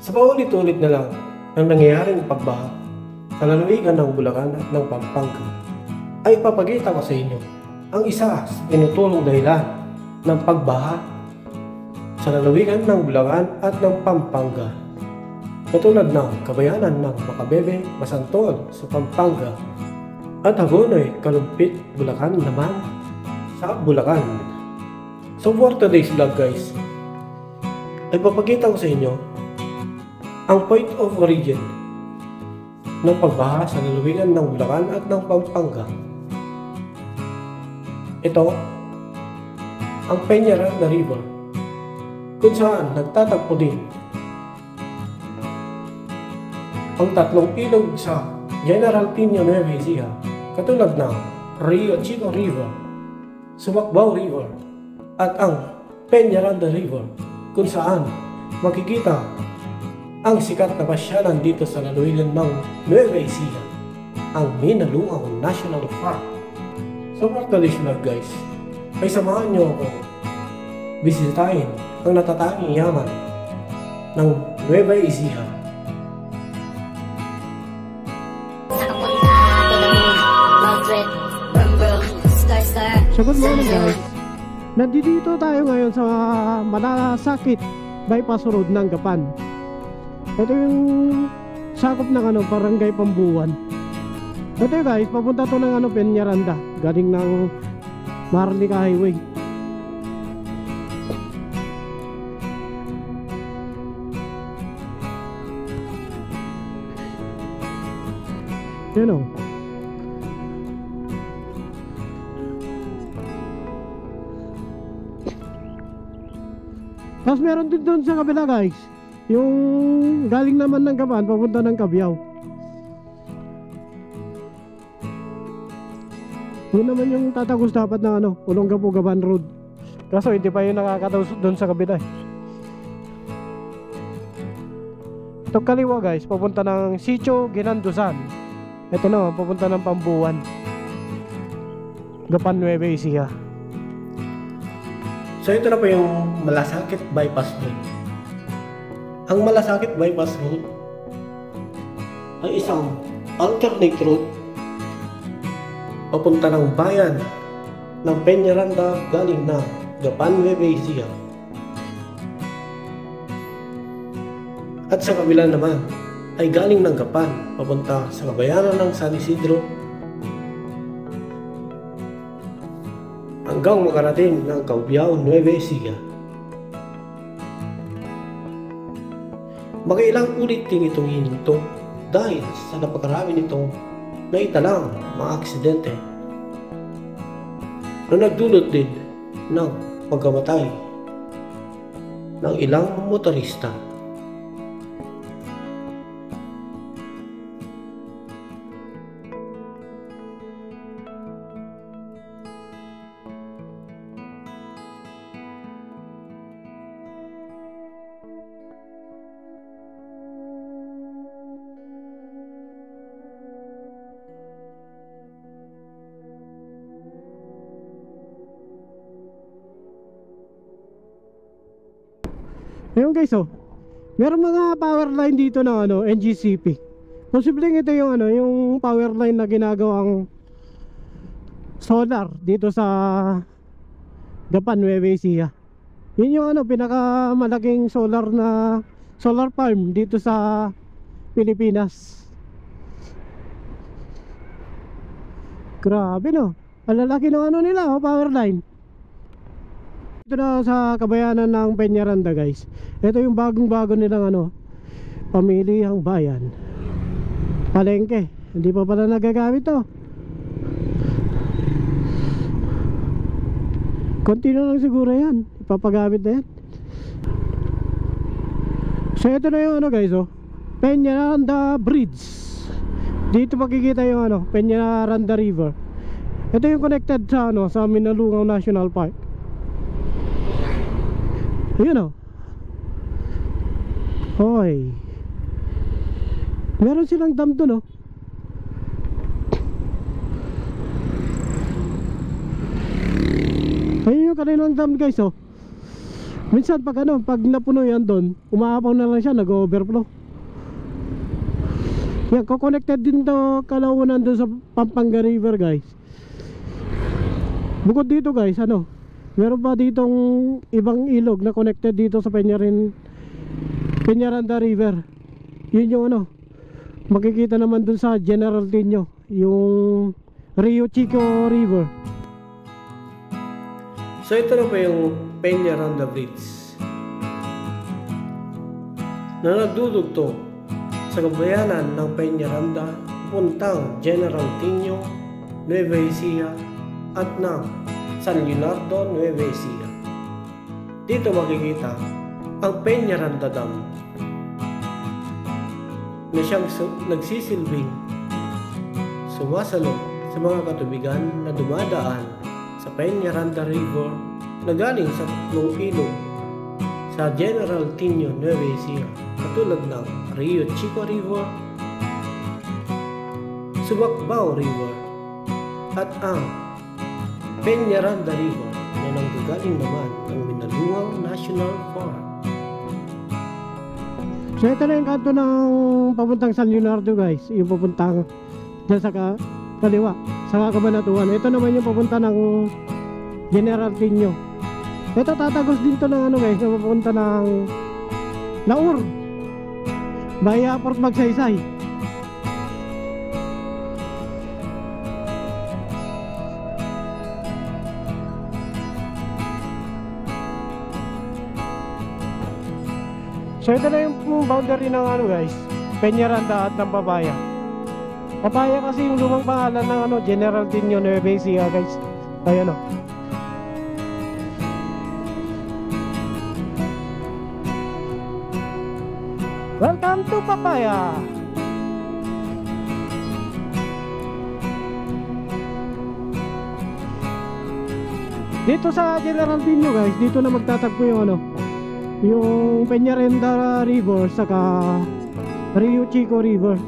Sa paulit-ulit na lang ng nangyayaring pagbaha sa lalawigan ng Bulacan at ng Pampanga, ay ipapakita ko sa inyo ang isa sa tinutulong dahilan ng pagbaha sa lalawigan ng Bulacan at ng Pampanga. Katulad ng kabayanan ng Macabebe, Masantol sa Pampanga at Hagonoy, Kalumpit, Bulacan naman sa Bulacan. So for today's vlog guys, ay papakita ko sa inyo ang point of origin ng pagbaha sa lalawigan ng Bulacan at ng Pampanga. Ito ang Peñaranda River, kung saan nagtatagpo din ang tatlong ilog sa General Piña Nueva Ecija, katulad ng Rio Chico River, Sumakbaw River, at ang Peñaranda River, kung saan makikita ang sikat na pasyalan dito sa lalawigan ng Nueva Ecija, ang Minalungaw National Park. So for today's vlog guys, ay samahan nyo ako bisitahin ang natatanging yaman ng Nueva Ecija. So good morning guys, nandito tayo ngayon sa Malasakit Bypass Road ng Gapan. Ito yung sakop ng Barangay Pambuan. Ito guys, papunta to ng Peñaranda, galing ng Marlica Highway. Yun o. Tapos meron din doon sa kabila guys, yung galing naman ng Gapan papunta ng Cabiao. Yun naman yung tatagos dapat ng Olongapo Gapan Road. Kaso hindi pa yung nakakatagos doon sa kabila eh. Itong kaliwa guys, papunta ng Sitio Ginandusan. Ito naman papunta ng Pambuan, Gapan Nueva Ecija. So ito na po yung Malasakit Bypass Road. Ang Malasakit Bypass Road ay isang alternate road papunta ng bayan ng Peñaranda galing na Gapan Nueva Ecija. At sa kabila naman ay galing ng Gapan papunta sa kabayanan ng San Isidro hanggang makarating ng Cabiao, Nueva Ecija. Makailang ulit din itong hininto dahil sa napakarami nitong naitalang mga aksidente na nagdulot din ng pagkamatay ng ilang motorista. Ayun guys meron mga power line dito ng NGCP. Posibleng ito yung yung power line na ginagawang solar dito sa Gapan Nueva Ecija. Yun yung pinakamalaking solar farm dito sa Pilipinas. Grabe ang lalaki ng nila power line. Ito na sa kabayanan ng Peñaranda guys. Ito yung bagong-bago nilang pamilihang bayan, palengke. Hindi pa pala nagagamit to. Konti na lang siguro yan, ipapagamit na yan. So ito na yung guys Peñaranda Bridge. Dito makikita yung Peñaranda River. Ito yung connected sa sa Minalungaw National Park. Ayun Hoy, meron silang dam doon Ayun yung kanilang dam guys Minsan pag pag napuno yan doon, umaapaw na lang siya, nag-overflow. Yan, connected din to Kalaunan doon sa Pampanga River, guys. Bukod dito, guys, meron pa ditong ibang ilog na connected dito sa Peñaranda River. Yun yung makikita naman doon sa General Tino, yung Rio Chico River. So ito na po yung Peñaranda Bridge na nagdudugtong sa kabayanan ng Peñaranda puntang General Tino, Nueva Ecija at ng San Leonardo, Nueva Ecija. Dito makikita ang Peñaranda Dam na siyang nagsisilbing sumasalok sa mga katubigan na dumadaan sa Peñaranda River na galing sa tatlong ilog sa General Tino, Nueva Ecija, katulad ng Rio Chico River, Suwakbao River, at ang Peñaranda River na nanggagaling naman ng Minalungaw National Park. So ito na yung kanto ng papuntang San Leonardo, guys. Yung papuntang dyan sa kaliwa, sa Kabanatuan. Ito naman yung papunta ng General Tino. Ito tatagos din to ng guys, na papunta ng Laur, Bahia Port Magsaysay. So ito na yung boundary ng guys, Peñaranda at ng Papaya. Papaya kasi yung lumang pangalan ng General Tino, Nueva Ecija, guys. Ayan Welcome to Papaya. Dito sa General Tino, guys, dito na magtatagpo yung Peñaranda River saka Rio Chico River.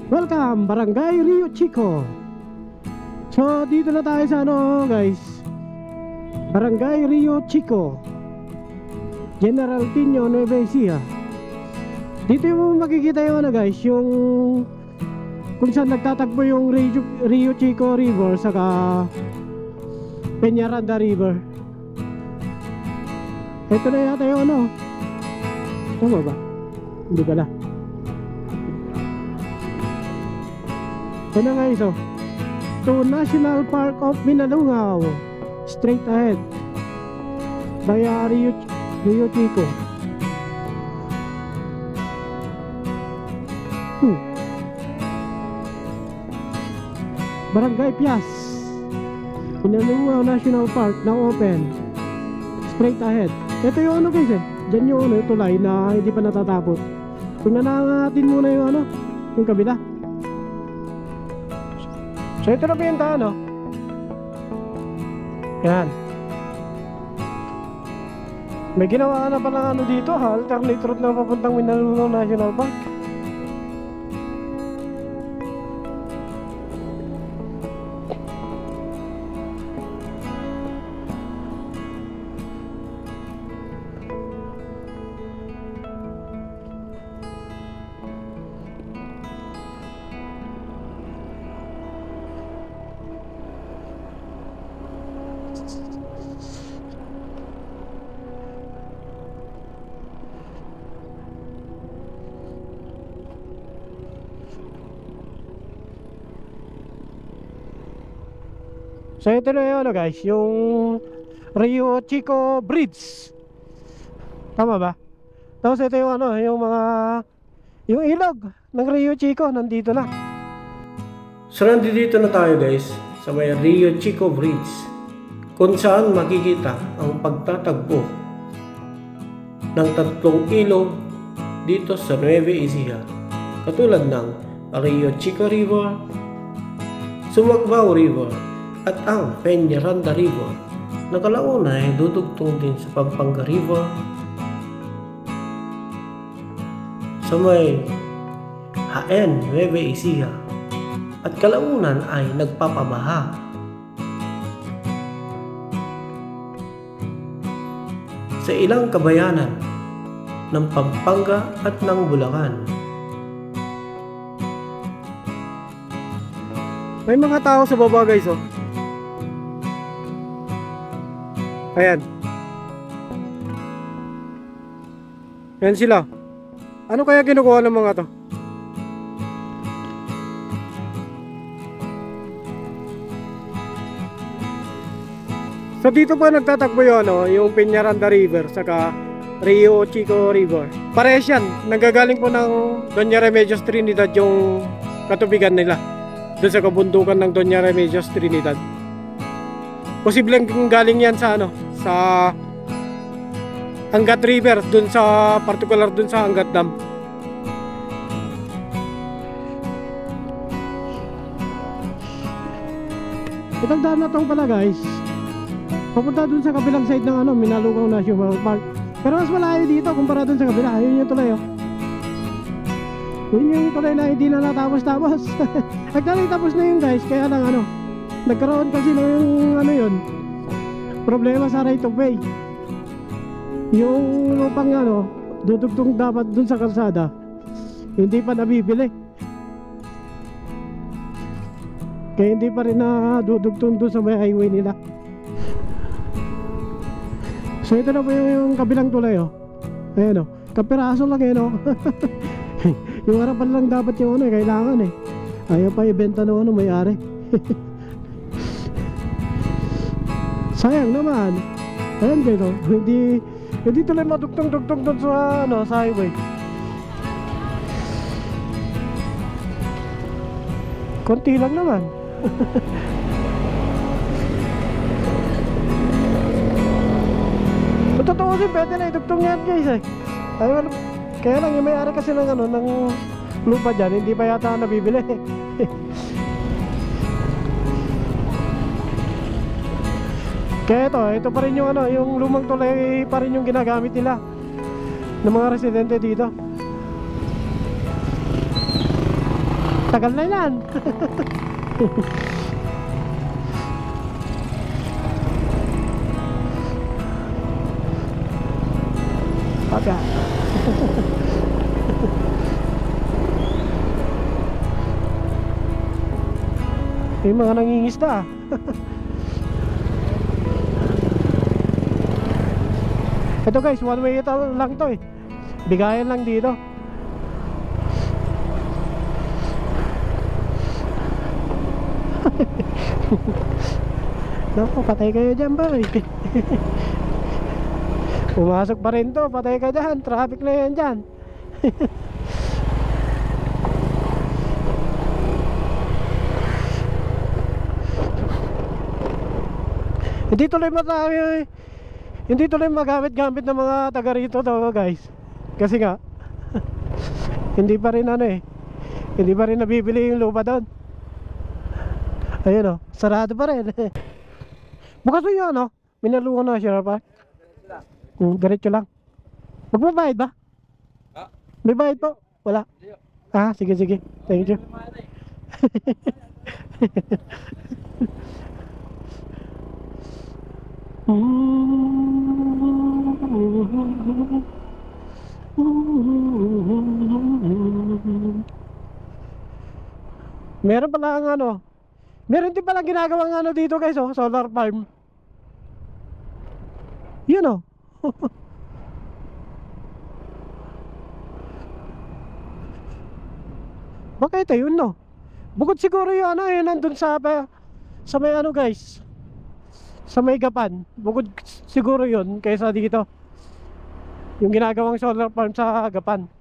Welcome Barangay Rio Chico. So dito na tayo sa guys, Barangay Rio Chico, General Tino, Nueva Ecija. Dito yung makikita yung guys, yung kung saan nagtatagpo yung Rio Chico River saka Peñaranda River. Ito na yata yung tama ba? Hindi pala. Ito na guys, to National Park of Minalungaw, straight ahead via Rio Chico. Barangay Pias, Minalungaw National Park, now open, straight ahead. Ito yung guys dyan yung tulay na hindi pa natatapos. Tingnan natin muna yung yung kabila. So ito na po yung daan yan. May ginawa na pala dito alternate route na papuntang Minalungaw National Park. So ito na yun guys, yung Rio Chico Bridge. Tama ba? Tapos ito yung yung ilog ng Rio Chico, nandito na. So nandito na tayo guys sa may Rio Chico Bridge, kung saan makikita ang pagtatagpo ng tatlong ilog dito sa Nueva Ecija, katulad ng Rio Chico River, Suwakbao River, at ang Peñaranda River na kalaunan ay dudugtong din sa Pampanga River sa may Jaén, Nueva Ecija, at kalaunan ay nagpapabaha. Sa sa ilang kabayanan ng Pampanga at ng Bulacan. May mga tao sa baba guys oh. Ayan. Ayan sila. Ano kaya kinukuha ng mga to? So dito pa nagtatakbo yung yung Peñaranda River saka Rio Chico River. Parehas yan. Nagagaling po ng Doña Remedios Trinidad yung katubigan nila. Doon sa kabundukan ng Doña Remedios Trinidad. Posibleng galing yan sa sa Angat River, doon sa particular doon sa Angat Dam. Itong daan na tong pala guys, papunta dun sa kabilang side ng Minalugaw National Park. Pero mas malayo dito kumpara dun sa kabila. Ayun yung tulay oh. Yun yung tulay na hindi na natapos-tapos. Actually tapos na yun guys. Kaya lang nagkaroon kasi na yung yun, problema sa right of way. Yung pang dudugtong dapat dun sa kalsada, hindi pa nabibili. Kaya hindi pa rin na dudugtong dun sa may highway nila. So ito na po yung kabilang tulay oh. Ayan oh, kapiraso lang oh. Yung harapan lang dapat yung kailangan eh. Ayaw pa ibenta ng may-ari. Sayang naman. Ayan guys oh, hindi tuloy madugtong-dugtong doon sa sa highway. Konti lang naman. Totoo din, pwede na idugtong yan guys eh. Kaya lang yung may-ari kasi ng ng lupa dyan, hindi pa yata nabibili. Kaya ito pa rin yung yung lumang tulay pa rin yung ginagamit nila ng mga residente dito. Tagal na yan. Pagka yung mga nangingisda. Ito guys, one way ito lang to eh. Bigayan lang dito. Naku, patay kayo dyan ba eh. Pumasok pa rin to, patay ka dyan. Traffic na yan dyan. Hindi tuloy magamit-gamit ng mga taga rito to guys. Kasi nga hindi pa rin hindi pa rin nabibili yung lupa doon. Ayun sarado pa rin. Bukas yun Minalugaw National Park. Diretso lang. Magbabayad ba? May bayad po? Wala? Sige. Thank you. Meron pala meron din pala ginagawang dito guys solar farm. Yun Baka ito yun bukod siguro yun yun nandun sa may guys, sa may Gapan. Bukod siguro yun kaysa dito yung ginagawang solar farm sa Gapan.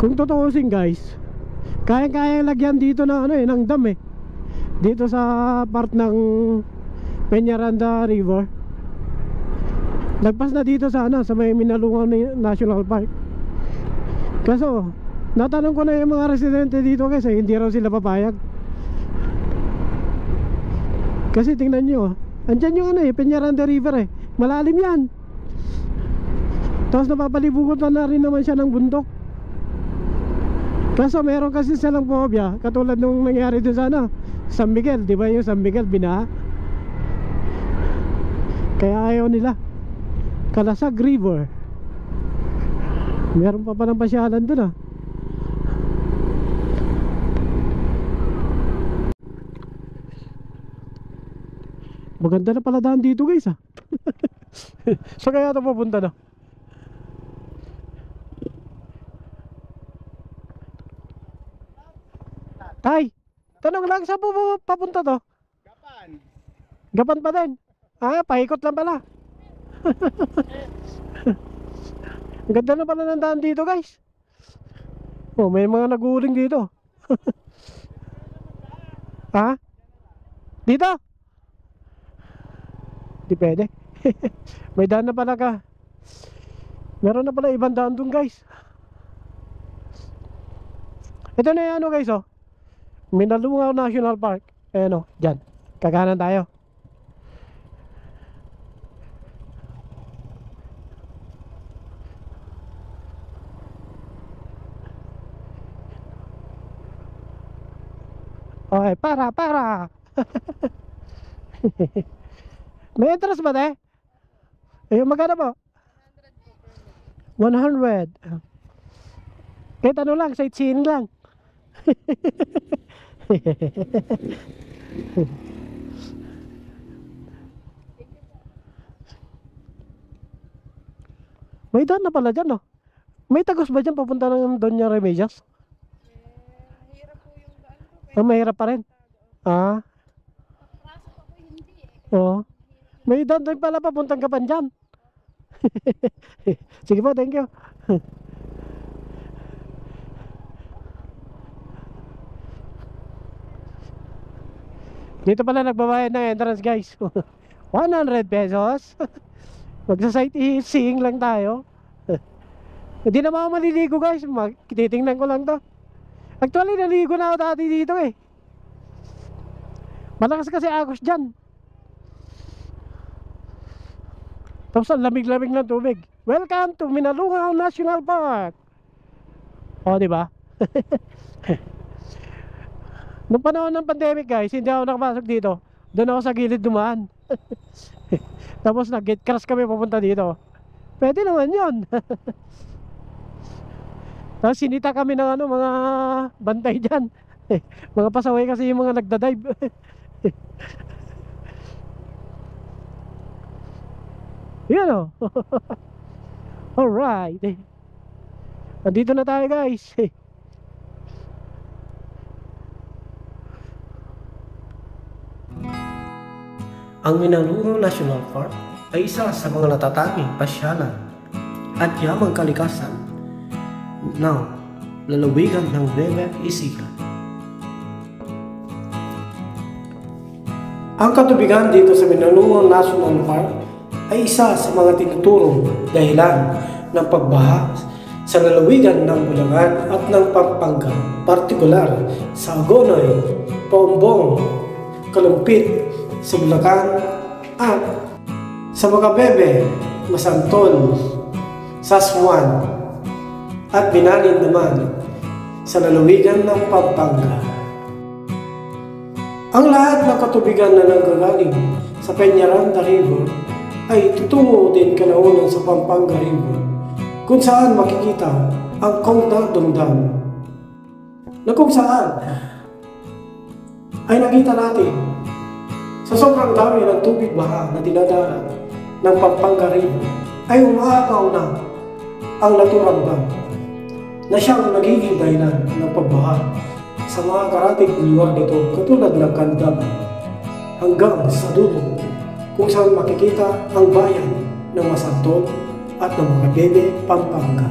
Kung tutuusin guys, kaya lagyan dito ng ng dam dito sa part ng Peñaranda River. Lagpas na dito sa may Minalugaw National Park. Kaso natanong ko na yung mga residente dito kasi hindi raw sila papayag. Kasi tingnan nyo andyan yung Peñaranda River malalim yan. Tapos napapalibutan na rin naman siya ng bundok. Kaso meron kasi silang phobia, katulad nung nangyari dun sa San Miguel, di ba yung San Miguel binaha? Kaya ayaw nila. Kalasag River. Meron pa ng pasyalan dun ah. Maganda na pala daan dito guys ah. So kaya ito papunta na. Tay, tanong lang, saan po papunta to? Gapan. Gapan pa din. Ah, paikot lang pala. Ang ganda na pala ng daan dito guys. Oh, may mga nag-uuling dito. Ha? Dito? Di pwede. May daan na pala ka. Meron na pala ibang daan dun guys. Ito na yung ano guys oh, Minalungaw National Park. Ayan o, dyan. Kakanan tayo. Okay, para. May entrance ba tayo? Ayun, magkano po? 100. Kahit ano lang, sightseeing lang. May daan na pala dyan, no? May tagos ba dyan papunta ng Doña Remedios? Mahirap po yung daan ko. Ah, mahirap pa rin. Ah, Pasok ako hindi oo. May daan din pala papuntang Gapan dyan. Sige po, thank you. Dito pala nagbabayad ng entrance guys. 100 pesos. Magsa-sightseeing lang tayo. Hindi na ako maliligo guys. Titingnan ko lang to. Actually naligo na ako dati dito eh. Malakas kasi agos dyan. Tapos ang lamig-lamig ng tubig. Welcome to Minalungaw National Park. O diba? Nung panahon ng pandemic guys, hindi ako nakapasok dito. Doon ako sa gilid dumaan. Tapos nag-get crash kami papunta dito. Pwede naman yun. Tapos sinita kami ng ano, mga bantay dyan. Mga pasaway kasi yung mga nagdadive. Yan o. Alright. Nandito na tayo guys. Ang Minalungaw National Park ay isa sa mga natatanging pasyalan at yamang kalikasan ng lalawigan ng Nueva Ecija. Ang katubigan dito sa Minalungaw National Park ay isa sa mga tinuturong dahilan ng pagbaha sa lalawigan ng Bulacan at ng Pampanga, partikular sa Agonoy, Paumbong, Kalumpit, sa Bulacan at sa Macabebe, Masantol, Sasmuan at Binalin naman sa lalawigan ng Pampanga. Ang lahat ng katubigan na nanggagaling sa Peñaranda River ay tutungo din kalaunan sa Pampanga River, kung saan makikita ang Condado Dam, na kung saan ay nakita natin sa sobrang dami ng tubig baha na dinadala ng Pampanga River ay umaapaw na ang naturang dam na siyang nagiging dahilan ng pagbaha sa mga karatig lugar nito katulad ng Candam hanggang sa dulo kung saan makikita ang bayan ng Masantol at ng Macabebe, Pampanga.